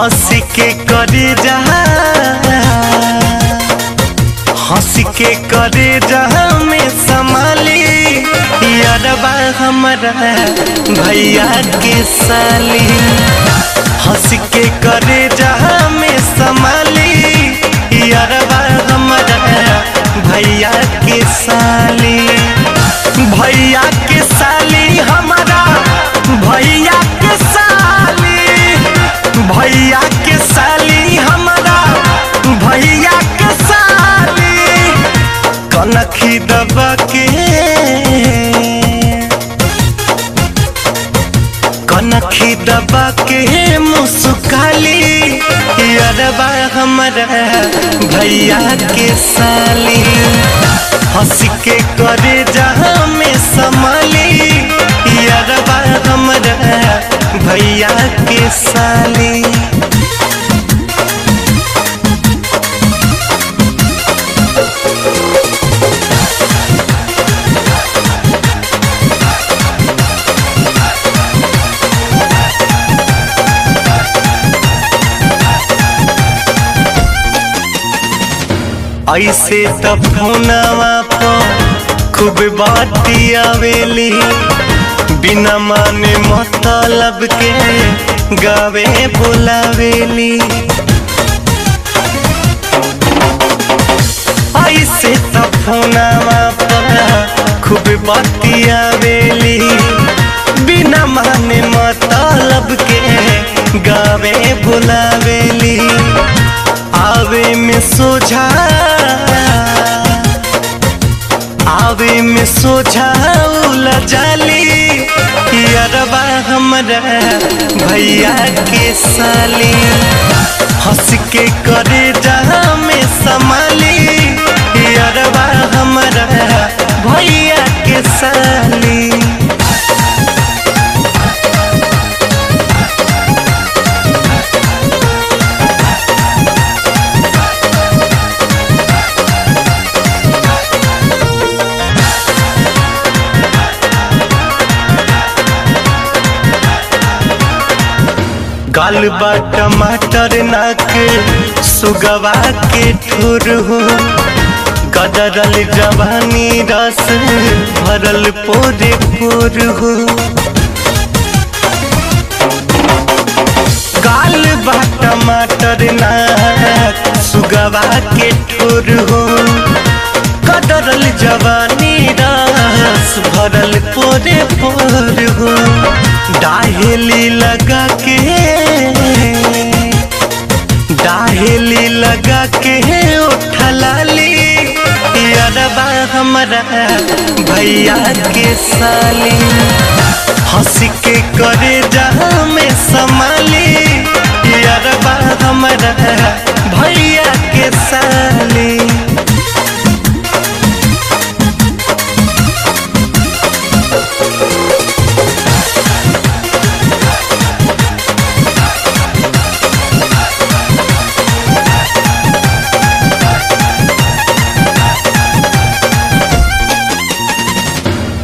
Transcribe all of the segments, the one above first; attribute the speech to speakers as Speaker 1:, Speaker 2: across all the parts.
Speaker 1: हंसी के करे जहा हंसी के करे जहा में संभाली यारबा हमारा भैया के साली। हंसी के करे जहा में संभाली यारबा हमारा भैया के साली। भैया के साली हमारा भैया के साली। भैया के साली हमारा भैया के साली। कनखी दबा के कनखी दबा के मुस्काली यारबा हमारा भैया के साली। हंसी के करे जहाँ में संभाली यारबा हमारा भैया के साली। ऐसे तब फोनवा पर खूब बाती आवेली बिना माने मतलब के गावे बुलावेली। ऐसे तब फोनवा पर खूब बाती आवेली बिना माने मतलब के गावे बुलावेली। आवे में सोझा आवे में सोझा जाली यारबा हमारा भैया के साली। हंस के करे जहाँ में संभाली यारबा हमारा भैया के साली। गाल बा टमाटर नाक सुगवा के ठुर हो गदरल जवानी रस भरल पोरे पोर हो। गाल बा टमाटर नाक सुगवा के ठुर हो गदरल जवानी रस भरल पोरे पोर हो। डाहेली लगा के उठलाली यारबा हमारा भैया के साली। हंस के करे जहाँ में संभाली यारबा हमारा भैया के साली।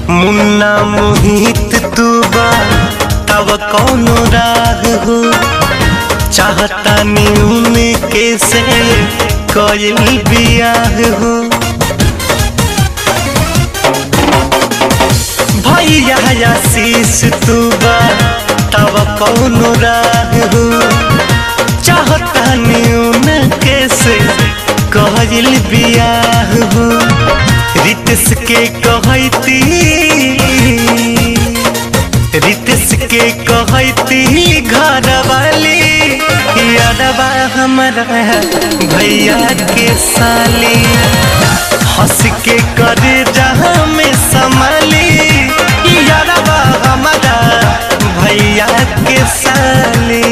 Speaker 1: मुन्ना मोहित तू बा तब कौनो राग हो चाहता नी कैसे कइल बियाह हो। भैया आशीष तू बा तब कौनो राग हो चाहता नी कैसे कइल बियाह हो। रितेश के कहती घर वाली यारबा हमारा भैया के साली। हंस के करे जहाँ में संभाली यारबा हमारा भैया के साली।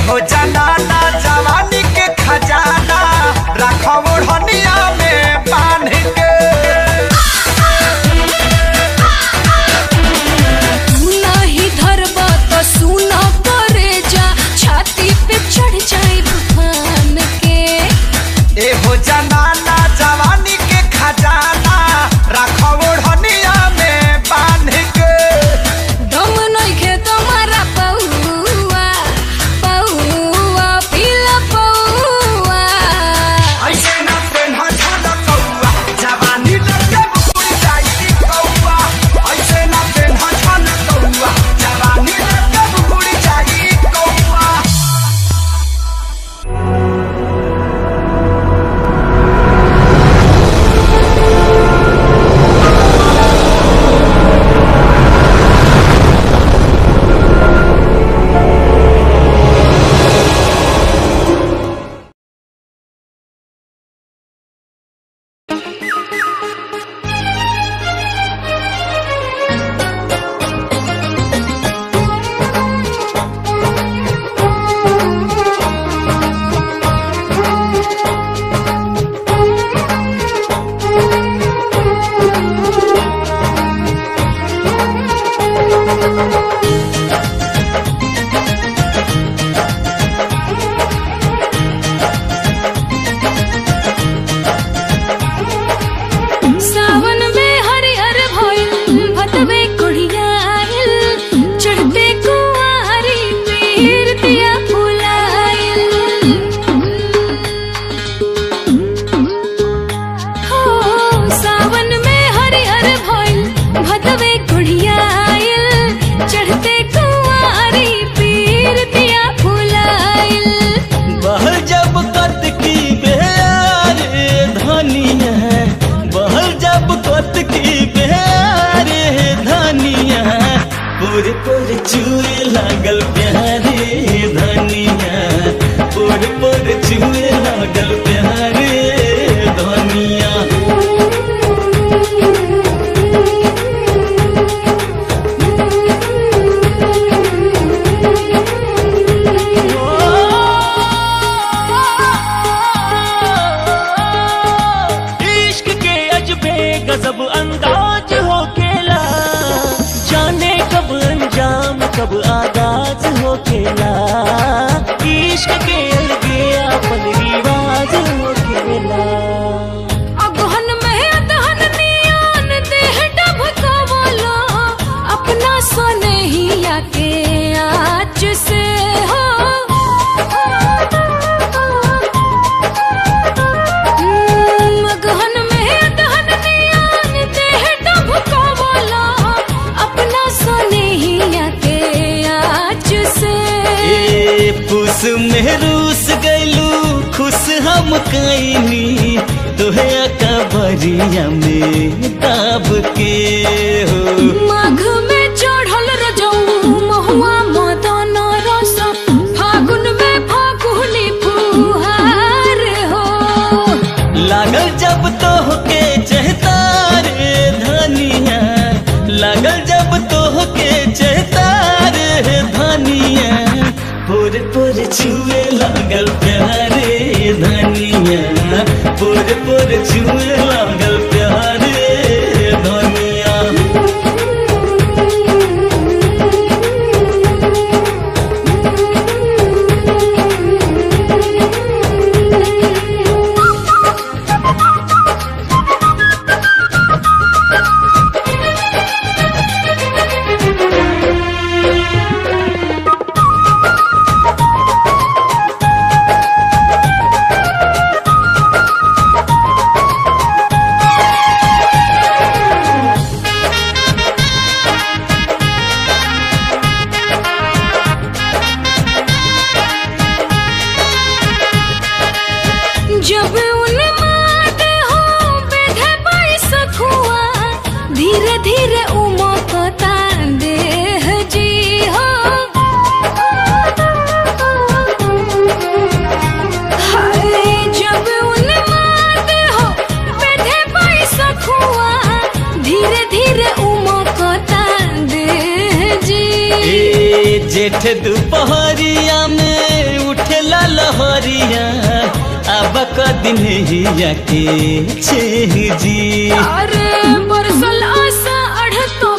Speaker 2: हो जनाना जवानी के खजाना रखो ओढ़निया में बांध के।
Speaker 3: नहीं धरबा तो सुना करे जा छाती पे चढ़ जाए तूफान के।
Speaker 2: ए हो जनाना जवानी के खजाना रखो ओढ़निया में बांध के।
Speaker 3: दम नइखे तुम्हारा पौआ पौआ पीला पौआ।
Speaker 2: ऐसे ना पेन्हा झाला कौआ जवानी लगे बुकुड़ जाई कौआ। ऐसे ना पेन्हा झाला कौआ जवानी लगे बुकुड़ जाई कौआ।
Speaker 3: सावन में हरिहर भइल भतवे कुड़ियाइल चढ़ते कुंवारी पीरतिया फुलाइल। हो सावन में हरिहर भइल भतवे कुड़ियाइल चढ़ते कुंवारी पीरतिया फुलाइल।
Speaker 1: बहल जब कत की बेर धनिया बहल जब कत की बेर धनिया पूरे पूरे चुए लागल प्यारे धनिया पूरे पूरे चुए लागल प्यारे धनिया। इश्क के अजबे गजब अंदाज हो खेला जाने कब अंजाम कब आगाज हो खेला। इश्क के अलगे अपन रिवाज हो खेला।
Speaker 3: अगहन में अदहन नियान देह डबकावला अपना सनहिया के आँच से हो। अगहन में अदहन नियान देह डबकावला अपना सनहिया के आँच से।
Speaker 1: ए पुस में रूस गैलू खुश हम कैनी तोहे कबरिया में दाब के हो।
Speaker 3: माघ में चढ़ल रजऊ महुआ मदन रस फागुन में फागुनी फुहार हो।
Speaker 1: लागल जब तोहके चहता रे धनिया लागल जब तोहके चहता रे धनिया पूरे पूरे छुए लागल प्यारे धनिया पूरे पूरे छुए लागल प्यारे धनिया।
Speaker 3: जब उन्माद हो बेधे पैसा खुआ धीरे धीरे उमकता देह जी हो। हाय जब उन्माद हो बेधे पैसा खुआ धीरे धीरे उमकता देह जी।
Speaker 1: जेठ दोपहरिया में कदिन ही जाके छह जी।
Speaker 3: अरे बरसल आशा अढ़ तो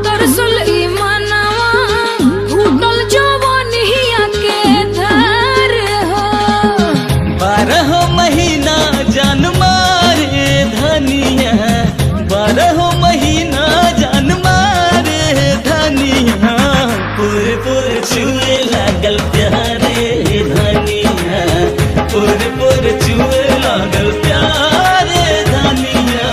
Speaker 3: तरसल ई मनवा फूटल जवानिया के धार हो।
Speaker 1: 12 महीना जान मारे धनिया, 12 महीना जान मारे धनिया। पुर पुर छुए लागल प्यारे धनिया, पुर पुर छुए लागल प्यारे धनिया।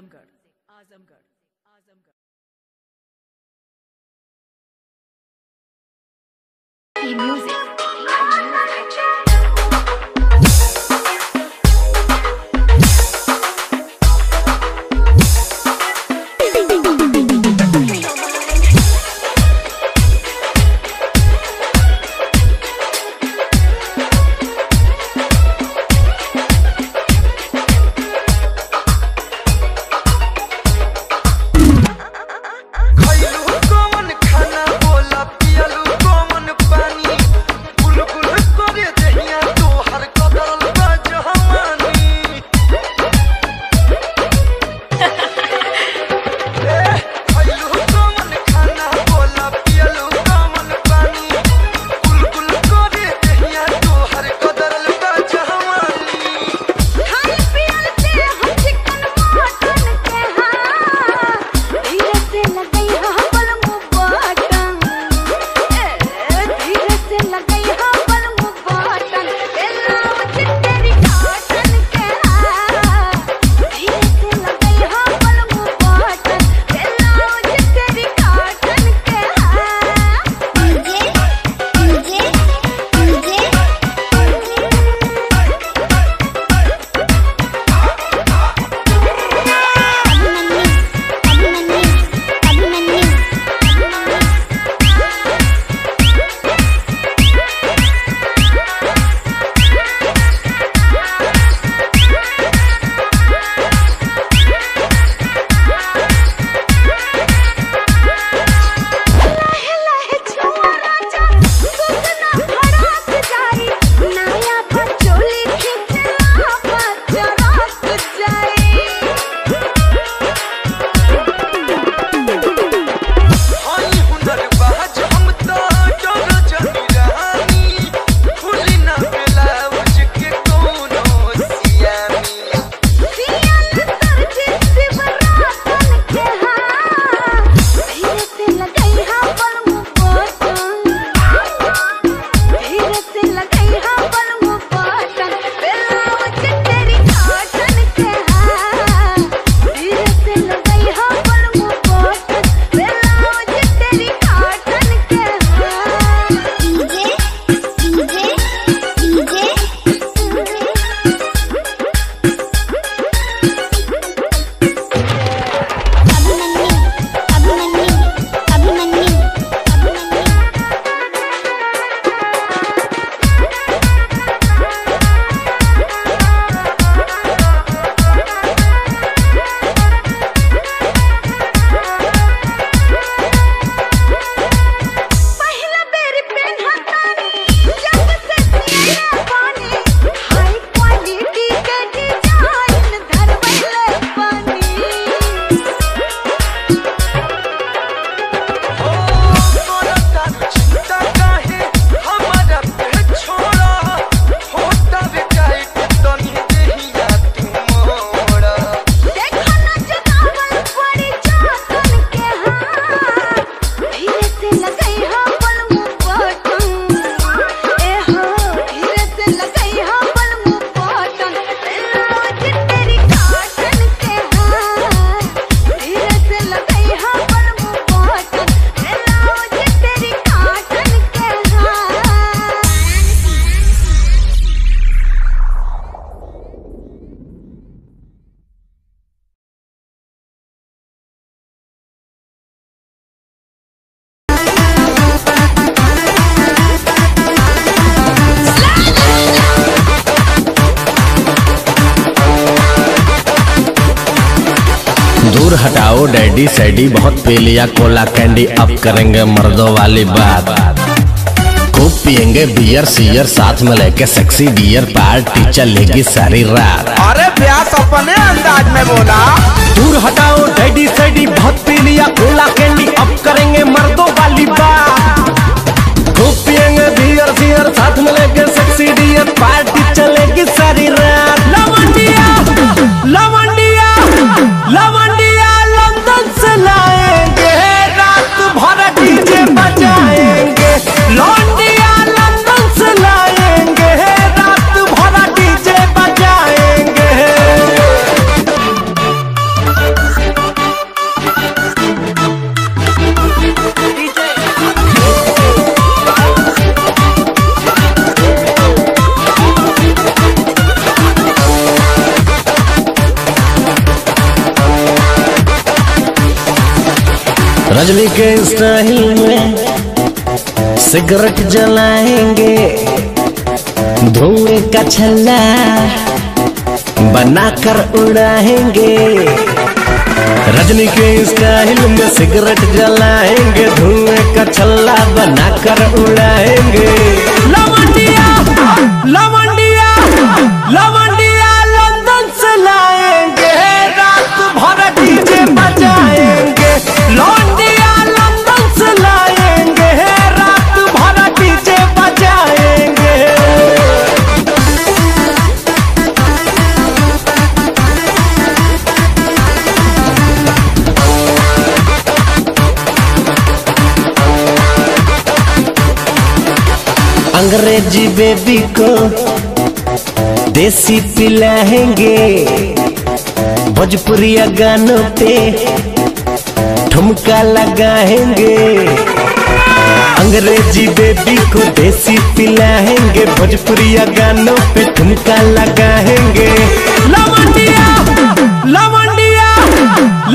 Speaker 3: आजमगढ़ आजमगढ़ आजमगढ़ म्यूजिक
Speaker 4: दूर हटाओ डैडी सैडी, बहुत पी लिया कोला कैंडी, अब करेंगे मर्दों वाली बात। खूब पियेंगे बियर सियर, साथ में लेके सेक्सी डियर, पार्टी चलेगी सारी रात।
Speaker 2: अरे प्यास अपने अंदाज में बोला।
Speaker 4: दूर हटाओ डैडी सैडी, बहुत पी लिया कोला कैंडी, अब करेंगे मर्दों वाली बात। खूब पियेंगे बियर सियर, साथ में लेके सेक्सी डियर, पार्टी चलेगी सारी रात। लवंडिया लवंडिया लवंडिया लंदन से लाएंगे, रात भर डीजे बजाएंगे। लवंडिया लंदन से लाएंगे, रात भर डीजे बजाएंगे। रजनी के स्टाइल में सिगरेट जलाएंगे, धुएं का छल्ला बनाकर उड़ाएंगे। रजनी के स्टाइल में सिगरेट जलाएंगे, धुएं का छल्ला बनाकर उड़ाएंगे। लवंडिया लवंडिया लवंडिया लंदन से लाएंगे, रात भर डीजे बजाएंगे। लवंडिया लंदन से लाएंगे, रात भर डीजे बजाएंगे। अंग्रेजी बेबी को देसी पिलाएंगे, भोजपुरिया गानों पे ठुमका लगाएंगे। अंग्रेजी बेबी को देसी पिलाएंगे, भोजपुरिया गानों पे ठुमका लगाएंगे। लवंडिया लवंडिया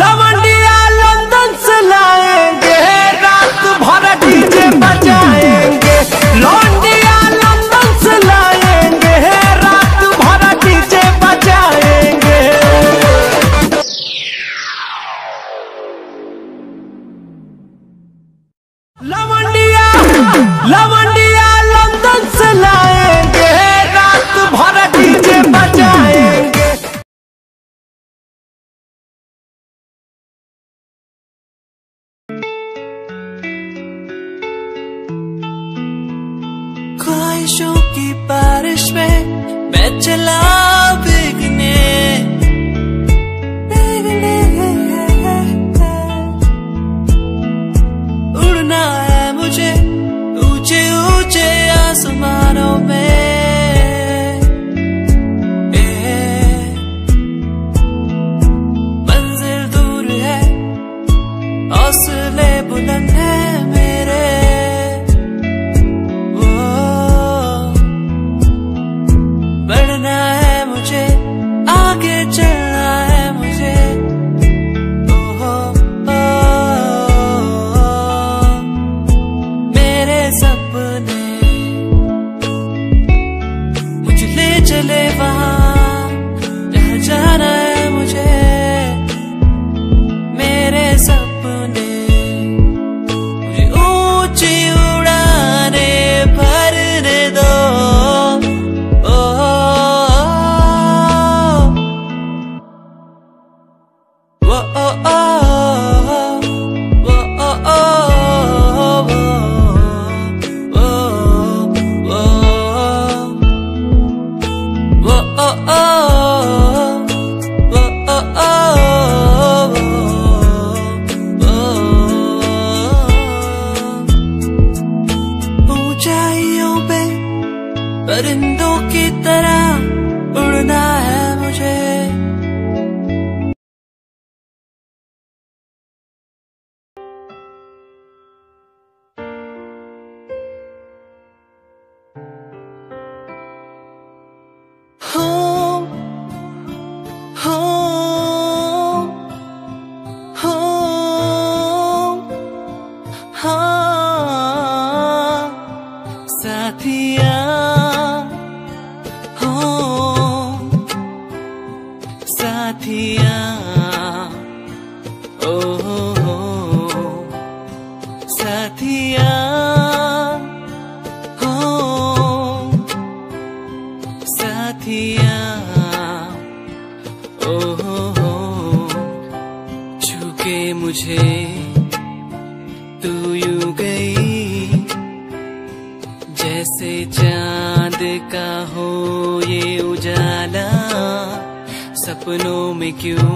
Speaker 4: लवंडिया लंदन से लाएंगे, रात भर डीजे बजाएंगे। लवंडिया लंदन से लाएंगे, रात भर डीजे बजाएंगे। लवंडिया लवंडिया लंदन से लाएंगे, रात भर डीजे बजाएंगे।
Speaker 1: ख्वाहिशों की बारिश में मैं चला भीगने, उड़ना है मुझे ऊंचे ऊंचे आसमानों में। मंजिल दूर है, हौसले बुलंद है मेरे। बढ़ना है मुझे, आगे चलना है मुझे। मेरे सपने मुझे ले चले वहाँ जहाँ जाना है मुझे। मेरे सपने मुझे ऊंची उड़ाने भरने दो। ऊंचाइयों पे परिंदों की तरह उड़ना है मुझे। साथिया हो साथिया, ओ साथिया हो साथिया, ओ छू के मुझे तू यूं गई, जैसे चांद का हो ये उजाला। सपनों में क्यों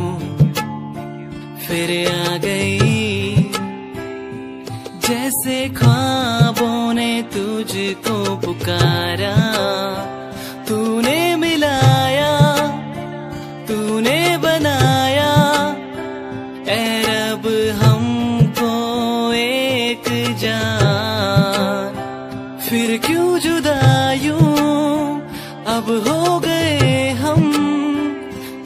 Speaker 1: फिर आ गई, जैसे ख्वाबों ने तुझको पुकारा। तूने मिलाया, तूने बनाया, ऐ रब हमको एक जान। फिर क्यों जुदा यूं अब हो गए हम,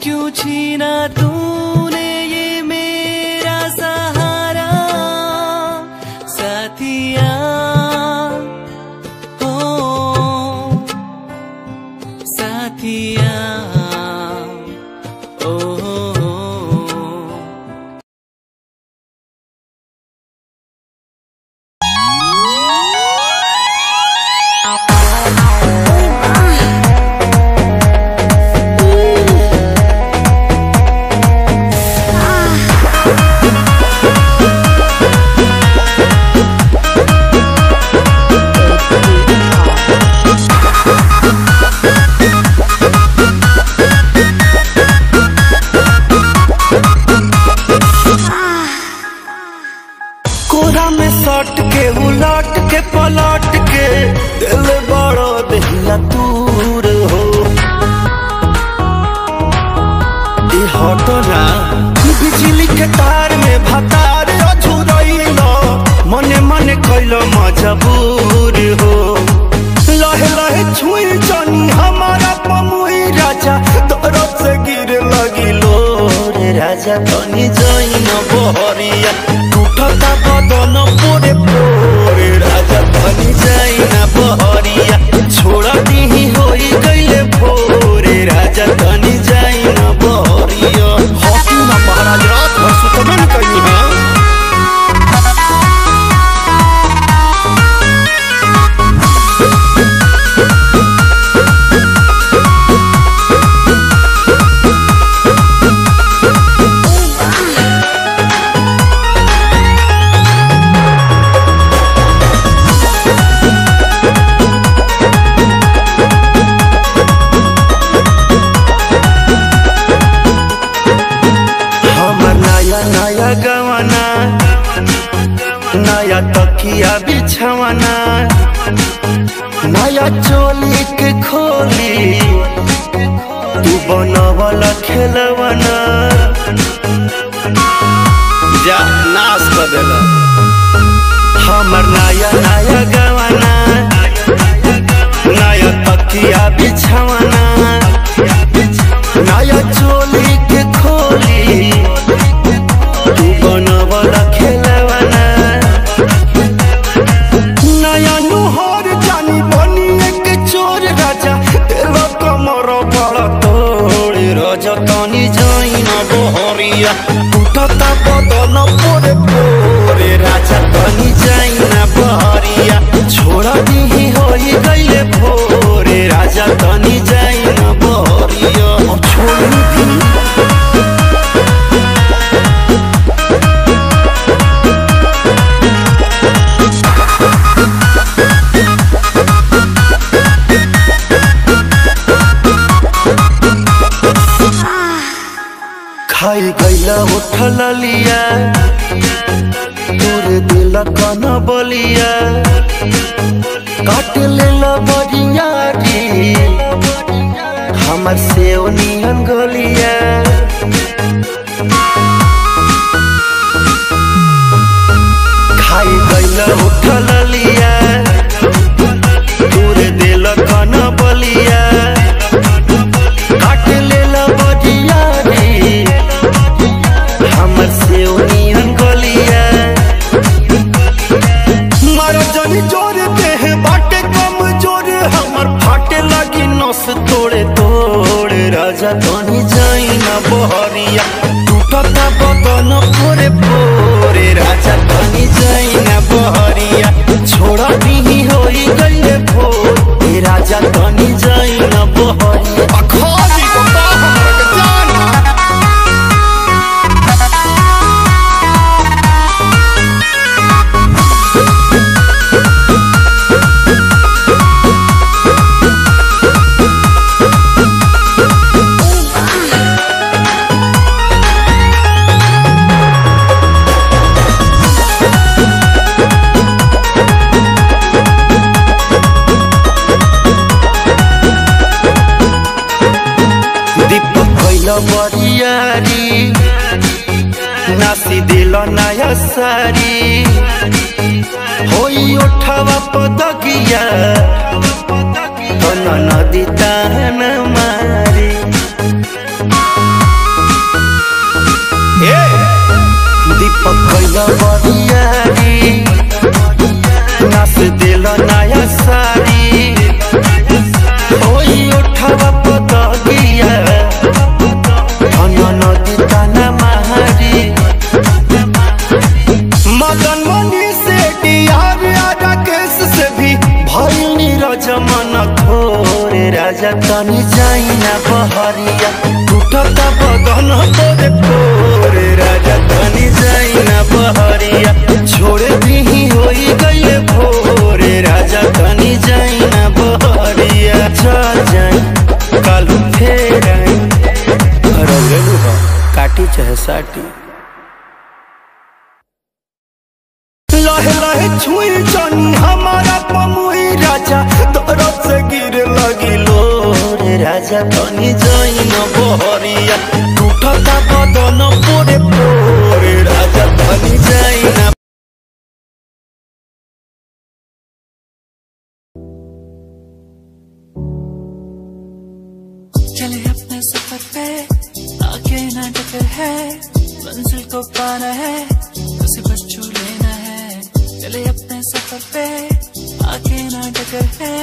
Speaker 1: क्यों छीना तूने ये मेरा सहारा।
Speaker 4: नया चोली के खोली तू बनवला खेलवना जा नाश कर देला हमर नया नया गवाना नया तकिया बिछावना नया चोली के खोली तू बनवला खेलवना नया नुहर जानी बनी एक चोर राजा तेरा कमर बड़ा तोड़े राजा तानी जाई ना बहरिया टूटता बदन पोरे पोरे राजा तानी जाई ना बहरिया छोड़ा दी होई गईले भोरे राजा तानी जाई ना बहरिया छोड़ दी खाई गईला उठल लिया तोरे दिल कन बलिया काट लेला बरिया री हमर से नियन गलिया खाई गईला उठल लिया तोरे दिल कन बलिया काट लेला बरिया री हमर से नियन गलिया मारा जानी जोर देह बाटे कम जोर हमर फाटे लगी नस तोड़े तोड़े राजा तनी जाई ना बहरिया टूटता बदन पोरे पोरे राजा तनी जाई ना बहरिया छोड़ा दी होई गईले भोर राजा तनी जाई ना बहरिया अखाली बता हमर के जान बरियारी नासी दिल नया सारी होई उठावा पदगिया तो नदी तान मारी दीपक कैला बरियारी नास दिल नया सारी होई उठावा पदगिया मदन मनी से डियार राकेश से भी भाई नीरज मन खोरे राजा तनी जाई ना बहरिया टूटता बदन तोरे पोरे राजा तनी जाई ना बहरिया छोड़े दी होई गईले भोरे राजा तनी जाई ना बहरिया चल जाई कल फेर आई काटी चाहे साटी लहे लहे छुई जानी हमारा पमुई राजा तोरा से गिरे लगी लोरे राजा तनी जाई न बहरिया टूटता बदन पोरे पोरे राजा तनी जाई न
Speaker 1: चले अपने सफर पे आगे ना टकर है मंजिल को पाना है उसे बस छू लेना है चले अपने सफर पे आगे ना टकर है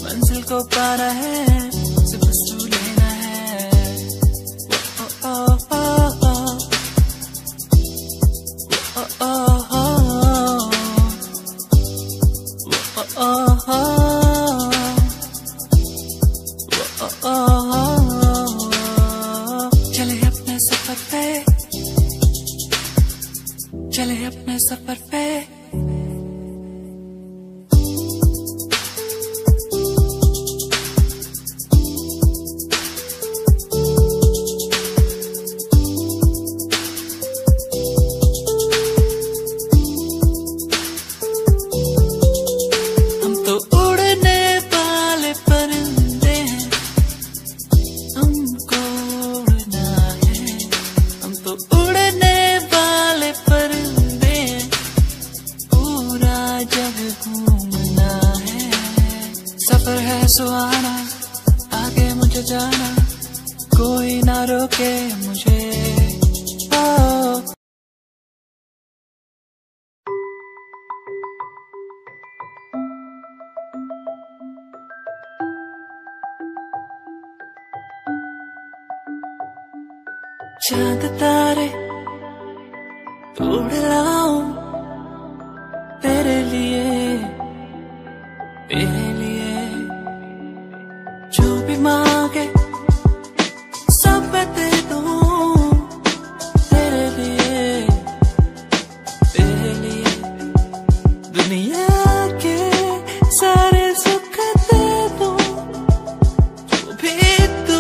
Speaker 1: मंजिल को पाना है उसे बस छू लेना है ओ ओ ओ ओ ओ ओ ओ चले अपने सफर पे चले अपने सफर पे है सुहाना, आगे मुझे जाना, कोई ना रोके मुझे। चांद तारे उड़ लाऊं तेरे लिए, तेरे लिए जो भी मांगे सब मैं दे दूं, तेरे लिए, तेरे लिए दुनिया के सारे सुख दे दूं, जो भी तू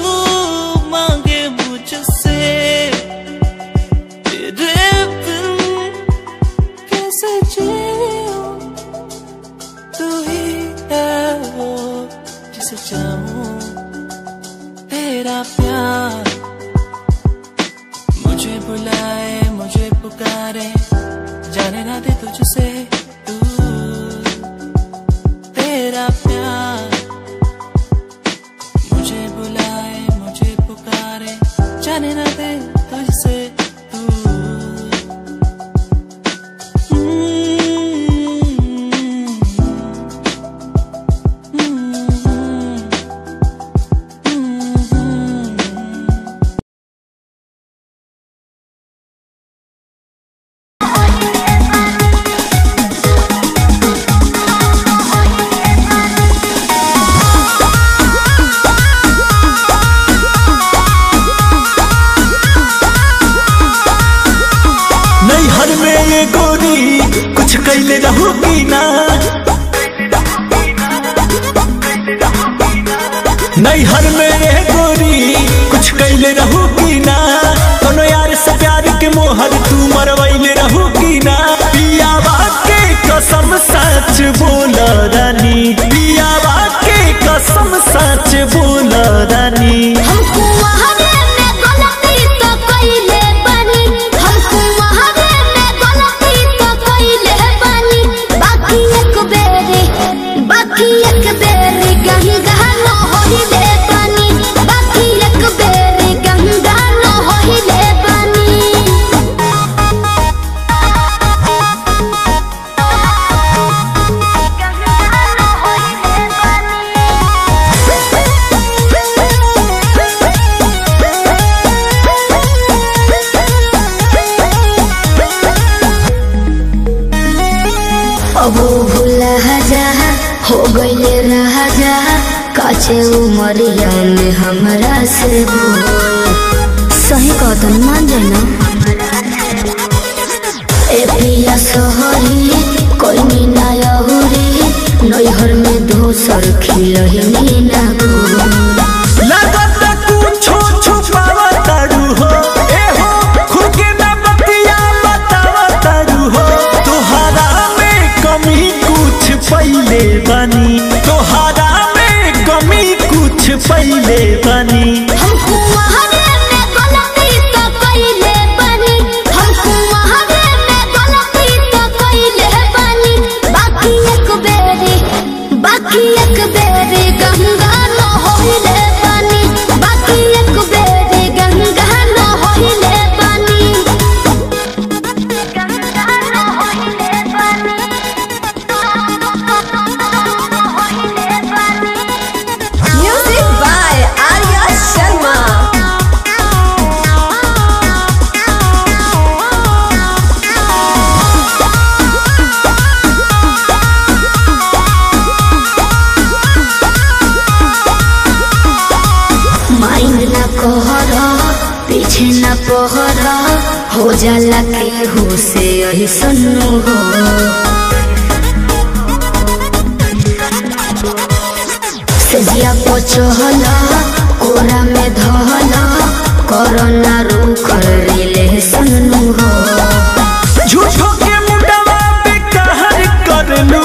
Speaker 1: मांगे मुझसे। तेरे बिन कैसे जीऊं, तू ही है वो जिसे चाहूं। तेरा प्यार मुझे बुलाए, मुझे पुकारे, जाने ना दे तुझसे दूर। तेरा प्यार मुझे बुलाए, मुझे पुकारे, जाने ना दे तुझसे दूर।
Speaker 4: कुछ कैले रहूगी ना, नैहर में ये गोरी कुछ कैले रहूगी ना, कोनो यार से प्यार के मोहर तू मरवैले रहूगी ना। पियावा के कसम सच बोल रानी, पियावा के कसम सच बोल रानी।
Speaker 3: हमको वहावे में गलती तो कइले बानी, हमको वहावे में गलती तो कइले बानी। बाकी एक बेरी गंगा न होइले बानी, बाकी एक बेरी गंगा न होइले बानी। अब भूला जा हो गईले रहा जा, काचे उमरिया में हमरा से बोल। सही कहतन मान जाना ए पिया सोहरी कोई ना यहुरी, नैहर में दोसर खिलही ना गोल।
Speaker 4: लगत कुछो छुपावा तारू हो, ए हो खुद में बतिया बतावा तारू हो। तोहरा में कमी कुछ पहले बनी, तोहरा में कमी कुछ पहले बनी।
Speaker 3: हमको वहावे में गलती तो कइले बानी, हमको वहावे में गलती तो कइले बानी। बाकी एक बेरी गंगा न होइले बानी, बाकी एक बेरी गंगा न होइले बानी, गंगा न होइले बानी, होइले बानी।
Speaker 5: Music by Arya Sharma.
Speaker 3: Mind न कहरा पीछे न पहरा, हो जाला केहू से यही सन्नु हो। सजिया पचहला कोरा में धहला, कोरोना रूख रिले सन्नु हो।
Speaker 4: झूठो के मुंडवा पे कहर कर लू,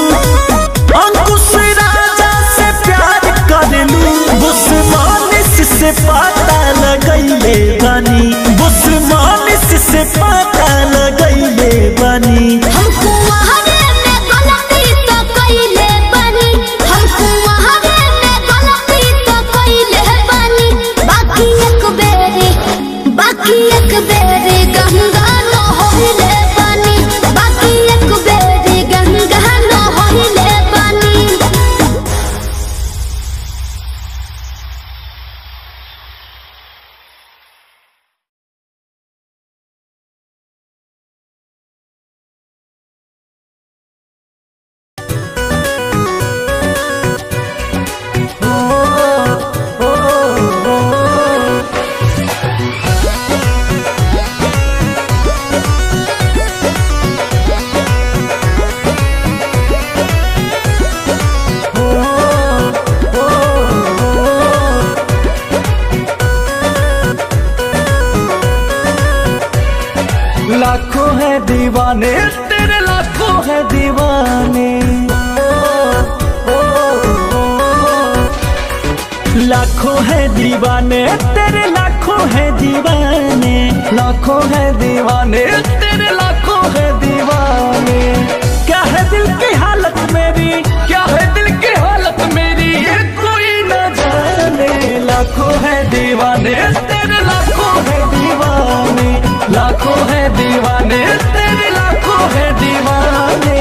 Speaker 4: अंकुश राजा से प्यार कर लू। बुस्मानिस से पता लगैले बानी, बुस्मानिस से पता लगैले बानी।
Speaker 3: हमको वहावे में गलती तो कइले बानी, हमको वहावे में
Speaker 4: दीवाने, तेरे लाखों है दीवाने। लाखों है दीवाने तेरे, लाखों है दीवाने, लाखों है दीवाने तेरे, लाखों है दीवाने। क्या है दिल की हालत मेरी, क्या है दिल की हालत मेरी, ये कोई न जाने। लाखों है दीवाने तेरे, लाखों है दीवाने, लाखों है दीवाने तेरे, लाखों है दीवाने।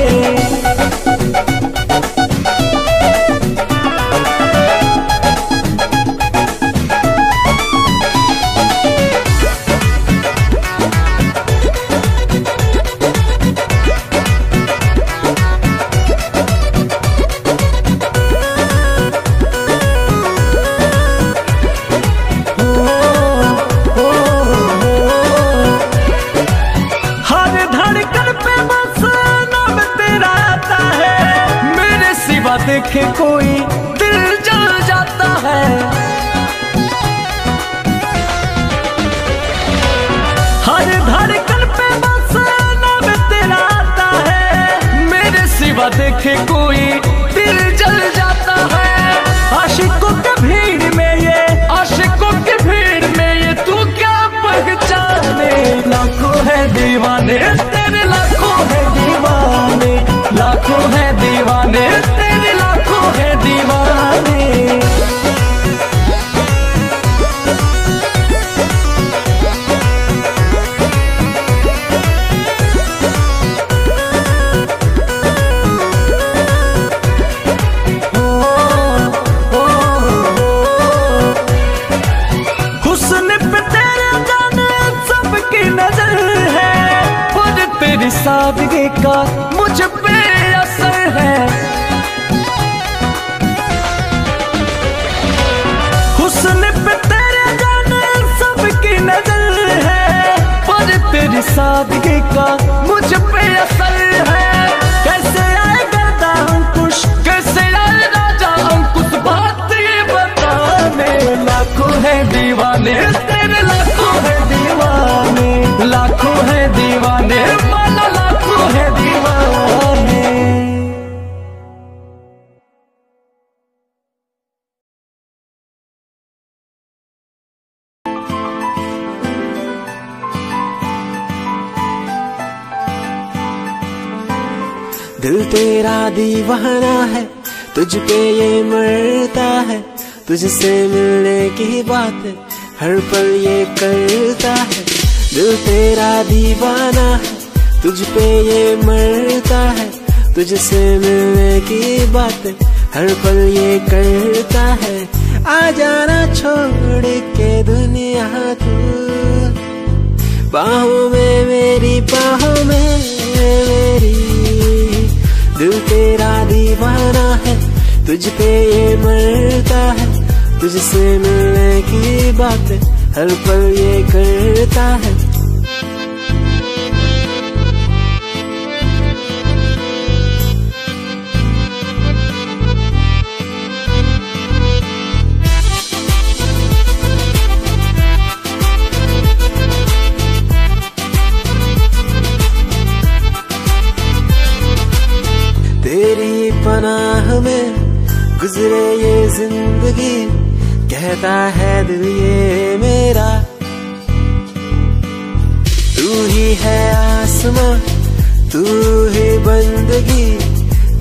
Speaker 4: देखे कोई दिल जल जाता है, हर धड़कन पे बस नाम तेरा आता है। मेरे सिवा देखे कोई दिल जल जाता है। आशिकों के भीड़ में ये, आशिकों के भीड़ में ये तू क्या पहचाने। लाखों है दीवाने तेरे, लाखों है दीवाने, लाखों है दीवाने तेरे, लाखों है दीवाने। हुस्न पे तेरे जाने सबकी नजर है, पर तेरी सादगी का मुझ पे असर है। हुस्न पे तेरे जाने सबकी नजर है, पर तेरी सादगी का मुझ पे असर है। कैसे आए गर्दा अंकुश, कैसे आए राजा अंकुश, बात ये बताने। लाखों है दीवाने तेरे, लाखों है दीवाने, लाखों है दीवाने वाला, लाखों है दीवाने। दिल तेरा दीवाना है, तुझ पे ये मरता है, तुझसे मिलने की बात हर पल ये करता है। दिल तेरा दीवाना है, तुझ पे ये मरता है, तुझसे मिलने की बात हर पल ये करता है। आ जाना छोड़ के दुनिया तू, बाहों में मेरी, बाहों में मेरी। दिल तेरा दीवाना है, तुझ पे ये मरता है, तुझसे मिलने की बात हर पल ये करता है। तेरी पनाह में गुजरे ये जिंदगी, कहता है दिल ये मेरा। तू ही है आसमां, तू ही बंदगी,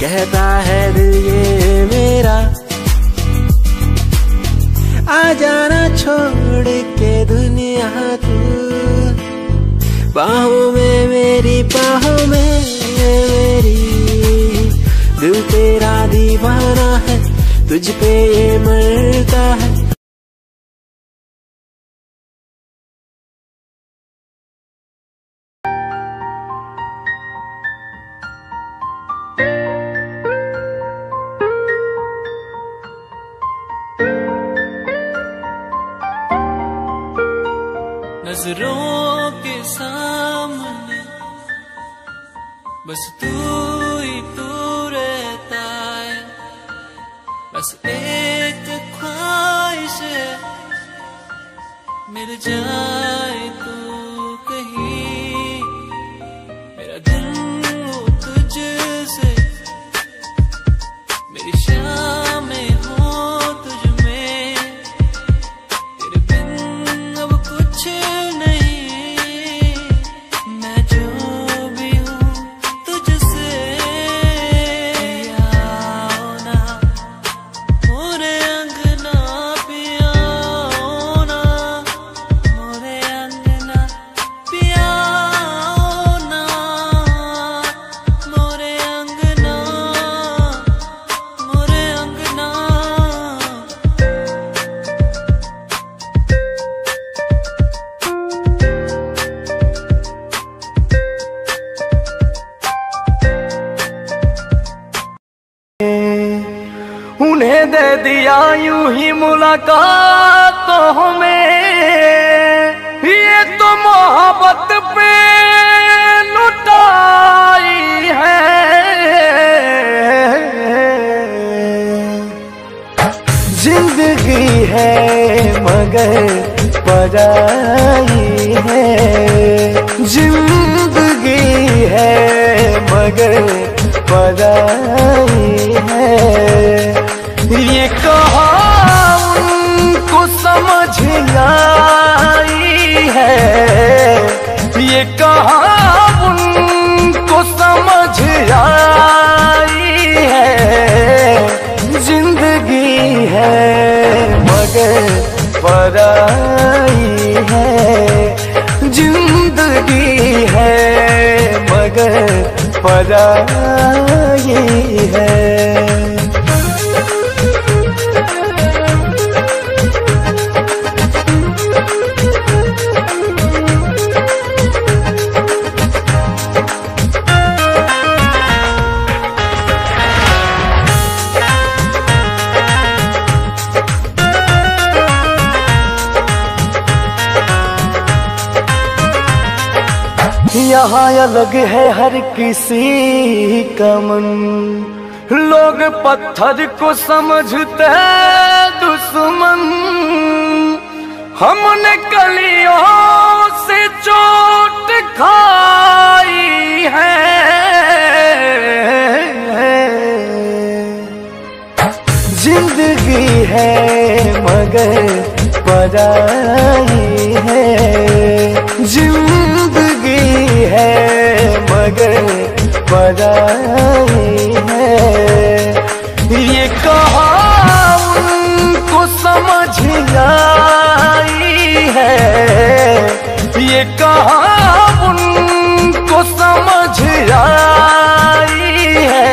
Speaker 4: कहता है दिल ये मेरा। आ जाना छोड़ के दुनिया तू, बाहों में मेरी, बाहों में मेरी। दिल तेरा दीवाना है, तुझ पे ये मरता है।
Speaker 1: नजरों के सामने बस तू ही तू रहता है, बस एक ख्वाहिश है मिल जाए तू कहीं दे दिया यूं ही मुलाकातों में, ये तो मोहब्बत पे लुटाई है। जिंदगी है मगर पराई है, जिंदगी है मगर पराई है। ये कहा उनको समझ आई है, ये कहा उनको समझ आई है। जिंदगी है मगर पराई है, जिंदगी है मगर पराई है। यहाँ अलग है हर किसी का मन, लोग पत्थर को समझते दुश्मन। हमने कलियों से चोट खाई है, जिंदगी है मगर पराई है, जिंदगी है मगर पराई है। ये कहा उनको समझ आई है, ये कहा उनको समझ आई है।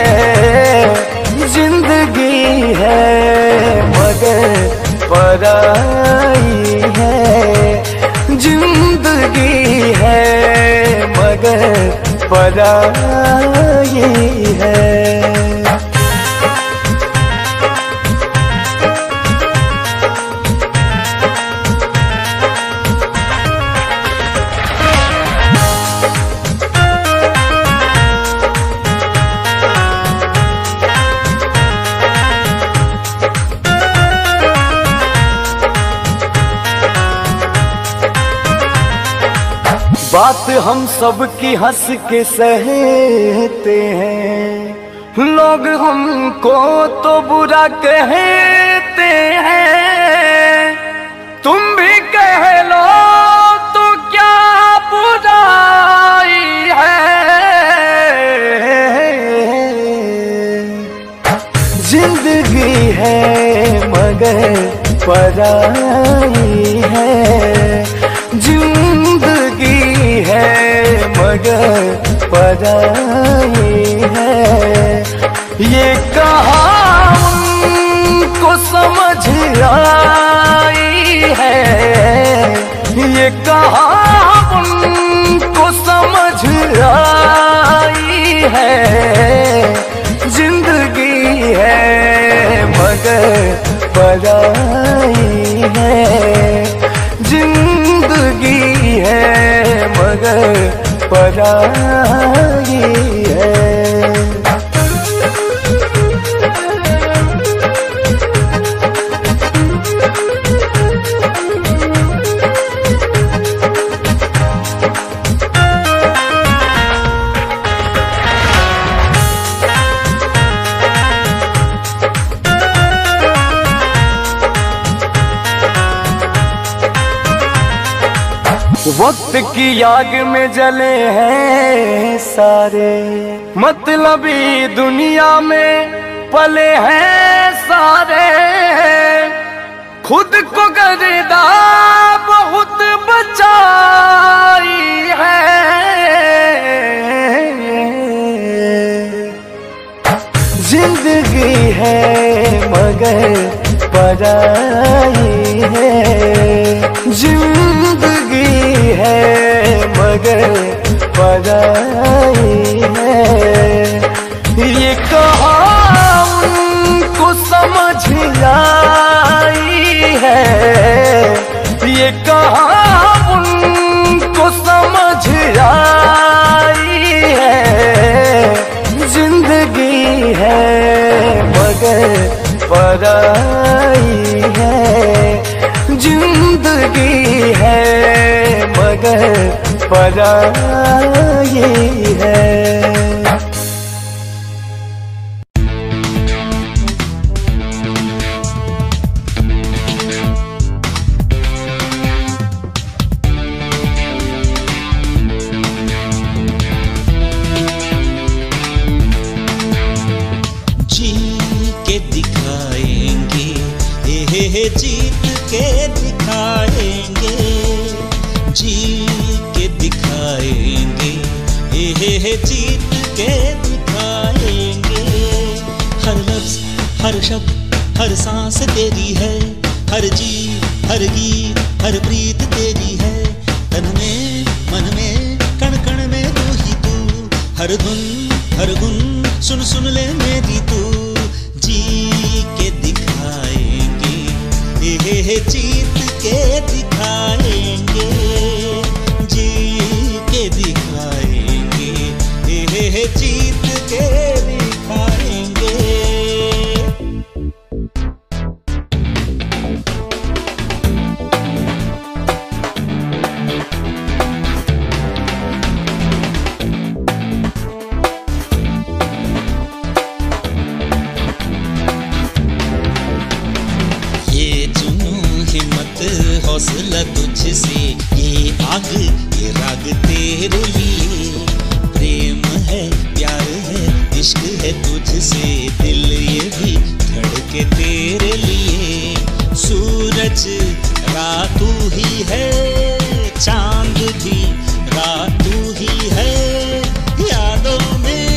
Speaker 1: जिंदगी है मगर पराई है, जिंदगी है मगर पराई है। बात हम सब की हंस के सहते हैं, लोग हमको तो बुरा कहते हैं। तुम भी कह लो तो क्या बुराई है। जिंदगी है मगर पराई है, जिंदगी है मगर पराई है। ये कहा उनको समझ आई है, ये कहा उनको समझ आई है। जिंदगी है मगर पराई है, जिंदगी है मगर पराई है। वक्त की आग में जले हैं सारे, मतलबी दुनिया में पले हैं सारे। खुद को गर्दा बहुत बचाई है, जिंदगी है मगर पराई है, जिंदगी है मगर पराई है। ये कहा उनको समझ
Speaker 4: आई है, ये कहाँ उनको समझ आई है। जिंदगी है मगर पराई है, जिंदगी है मगर पराई है।
Speaker 6: जीत के दिखाएंगे, जी के दिखाएंगे, जीत के दिखाएंगे। हर लफ्ज, हर शब्द, हर सांस तेरी है, हर जी, हर गीत, हर प्रीत तेरी है। तन में, मन में, कण कण में तू ही तू, हर धुन, हर गुन, सुन सुन ले मेरी तू। जी के दिखाएंगे, जीत के दिखाएंगे, जी के दिखाएंगे, जीत के दिखाएंगे। हौसला तुझसे, ये आग, ये राग तेरे लिए। प्रेम है, प्यार है, इश्क है तुझसे, दिल ये भी धड़के तेरे लिए। सूरज रात तू ही है, चांद भी रात तू ही है। यादों में,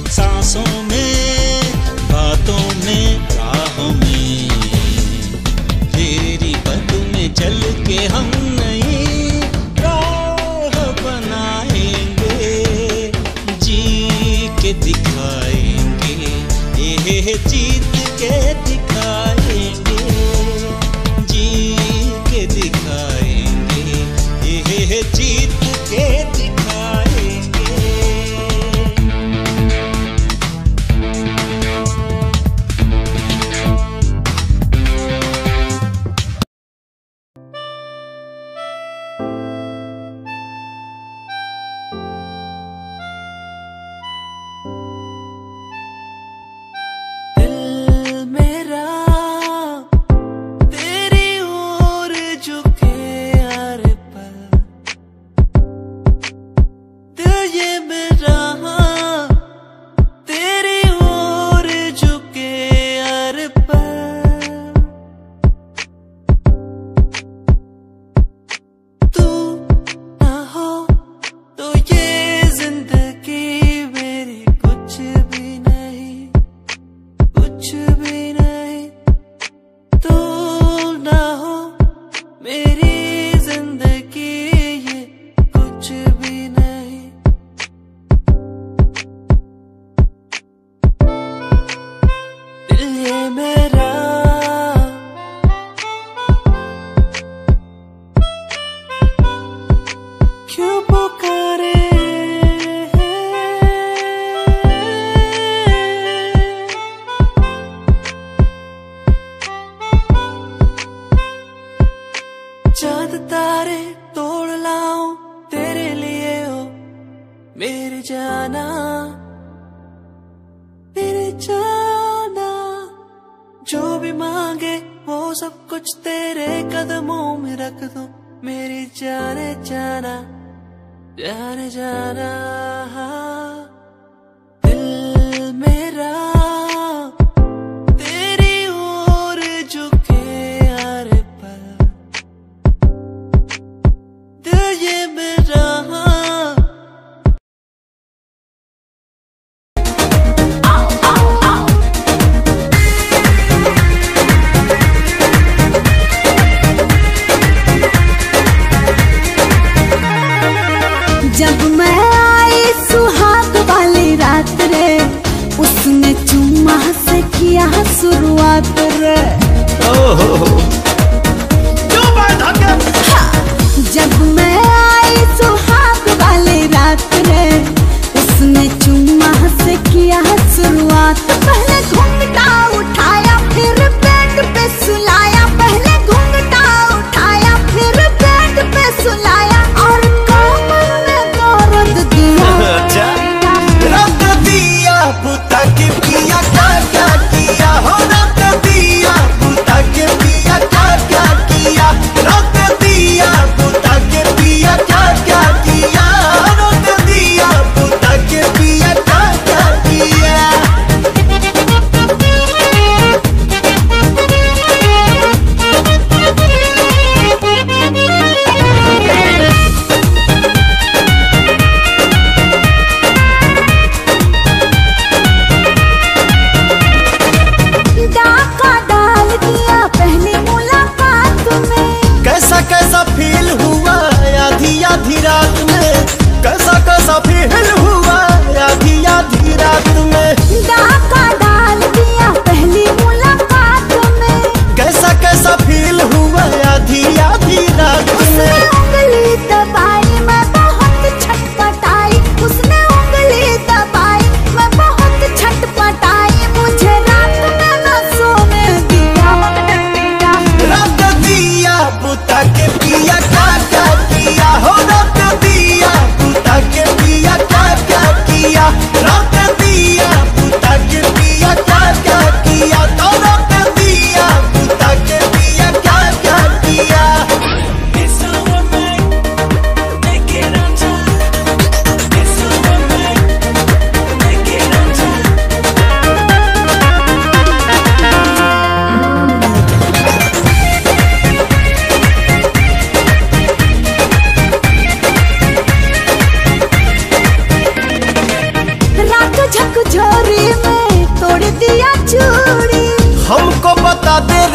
Speaker 6: सांसों में, बातों में, राहों में, चल के हम नई राह बनाएंगे। जी के दिखाएंगे, जीत के दिखाएंगे, जी के दिखाएंगे, जीत के दिखाएंगे।
Speaker 1: चांद तारे तोड़ लाऊं तेरे लिए हो मेरे जाना, मेरे जाना। जो भी मांगे वो सब कुछ तेरे कदमों में रख दूं मेरी जाने जाना, जाने जाना। दिल मेरा तेरी ओर झुके हर पल, दिल ये मेरा
Speaker 3: जब मैं आई सुहा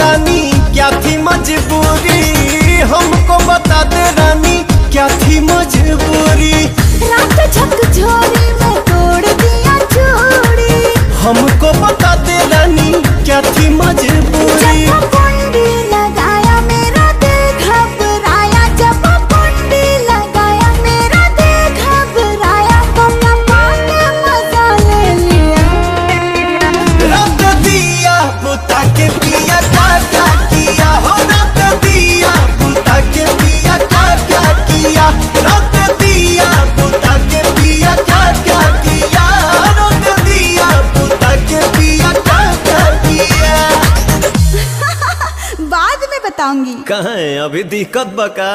Speaker 4: रानी क्या थी मजबूरी, हमको बता दे रानी क्या थी मजबूरी।
Speaker 3: रात झकझोरी में तोड़ दिया चूड़ी,
Speaker 4: हमको बता दे रानी क्या थी मजबूरी।
Speaker 3: जब कुंडी लगाया मेरा दिल घबराया, जब कुंडी लगाया मेरा दिल घबराया, तो कमा के मजा ले लिया।
Speaker 4: रात दिया बुता के पिया क्या क्या किया हो, रात दिया बुता के पिया क्या क्या किया, रात दिया बुता के पिया क्या क्या किया, रात दिया बुता के पिया क्या क्या किया।
Speaker 3: बाद में बताऊंगी।
Speaker 4: कहाँ है अभी दिक्कत बका।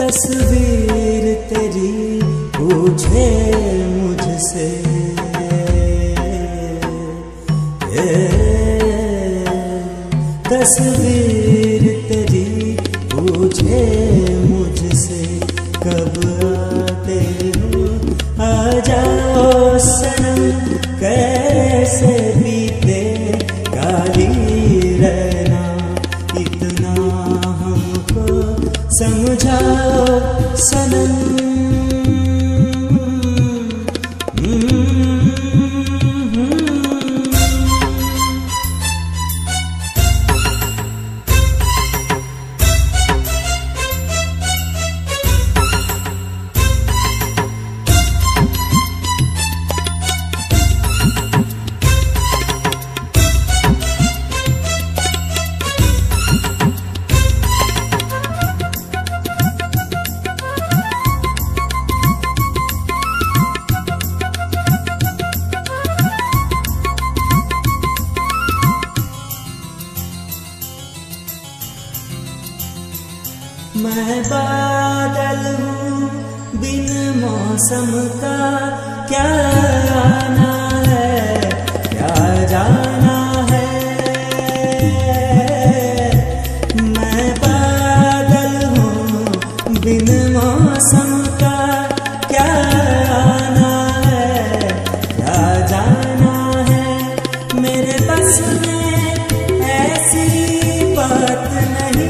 Speaker 6: तस्वीर तेरी पूछे मुझसे, तस्वीर तेरी पूछे मुझसे, कब आते हो आ जाओ सनम, कैसे बीते काली रहना, इतना हमको समझाओ सनम। मैं बादल हूँ बिन मौसम का, क्या आना है क्या जाना है। मैं बादल हूँ बिन मौसम का, क्या आना है क्या जाना है। मेरे बस में ऐसी बात नहीं,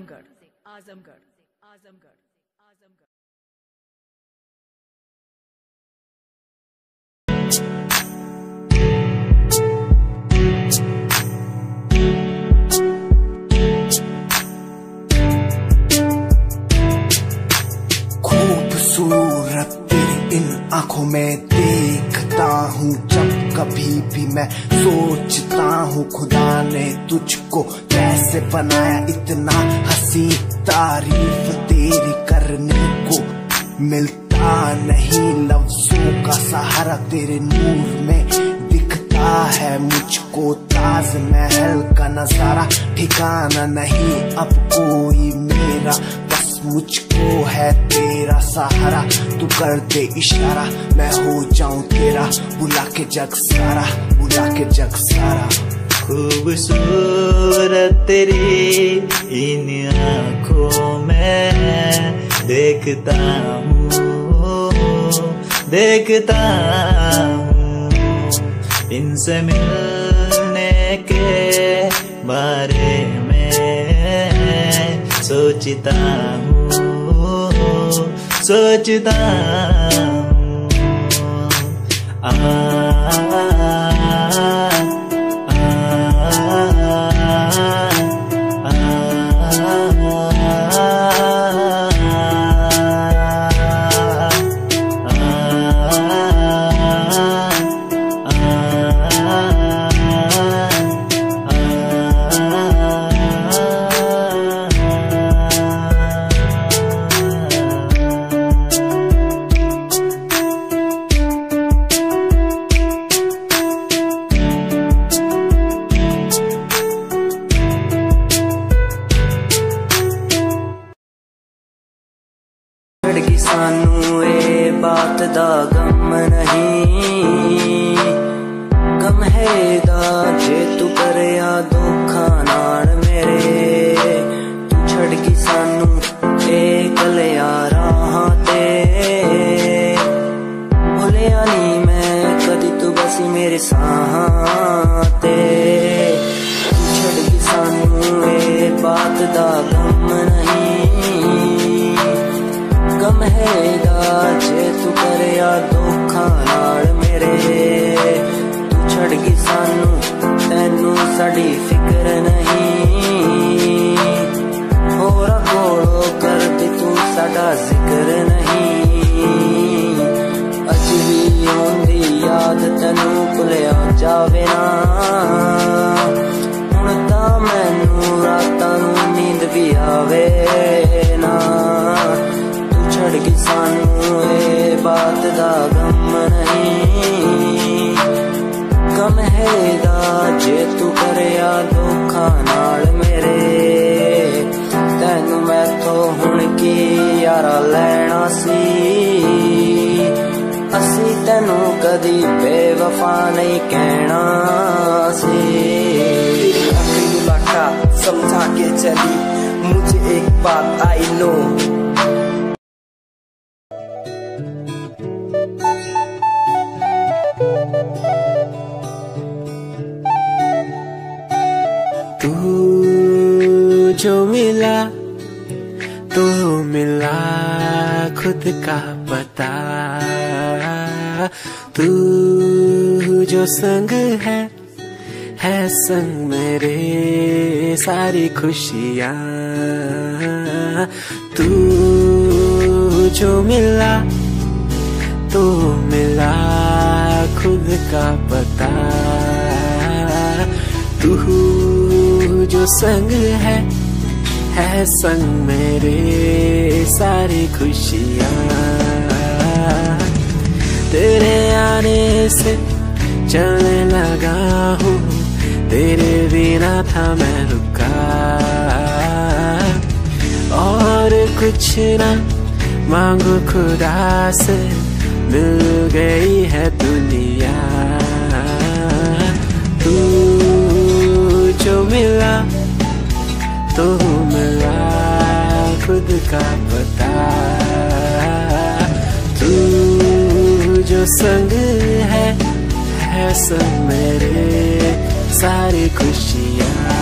Speaker 7: आजमगढ़ आजमगढ़ आजमगढ़ आजमगढ़।
Speaker 2: खूबसूरत तेरी इन आंखों में देखता हूँ जब कभी भी मैं सोचता हूँ खुदा ने तुझको कैसे बनाया इतना हंसी। तारीफ तेरी करने को मिलता नहीं, लफ्जों का सहारा तेरे नूर में दिखता है मुझको। ताजमहल का नजारा ठिकाना नहीं अब कोई मेरा, बस मुझको है तेरा सहारा। तू कर दे इशारा मैं हो जाऊं तेरा, बुला के जग सारा, बुला के जग सारा।
Speaker 8: खूबसूरत तेरी इन आँखों में देखता हूँ, देखता हूँ, इनसे मिलने के बारे में सोचता हूँ, सोचता हूँ।
Speaker 1: सानू ए बात दा गम नहीं, गम है दा जे तू करया धोखा नाल मेरे। तू छड़ गई सानू ए कलिया राहां ते, भुलिया नी मैं कदी तू बसी मेरे साहां ते। तू छड़ गई सानू ए बात दा गम नहीं, गम है दा जे तू करया धोखा नाल मेरे। तू छड़ गई सानू तैनू साडी फिक्र नहीं, होरा कोलो करदी तू साडा जिक्र नहीं। अज भी आउंदी याद तैनू भुलिया जावे ना, हुण तां मैनू रातां नू नींद भी आवे ना। छड़ गई सानू ए बात दा गम नहीं, गम है दा जे तू करया धोखा नाल मेरे। तैनू मैथों हुण की यारा लैना सी, असी तैनू कदी बेवफा नहीं कहना सी।
Speaker 9: आखिरी मुलाकात समझा के चली मुझे एक बात आई नो,
Speaker 6: जो मिला तो मिला खुद का पता। तू जो संग है संग मेरे सारी खुशियाँ। तू जो मिला तो मिला खुद का पता। तू जो संग है संग मेरे सारी खुशियाँ। तेरे आने से चलने लगा हूँ, तेरे बिना था मैं रुका। और कुछ ना मांगू खुदा से, मिल गई है दुनिया। तू जो मिला तो मिला खुद का पता। तू जो संग है संग मेरे सारी खुशियाँ।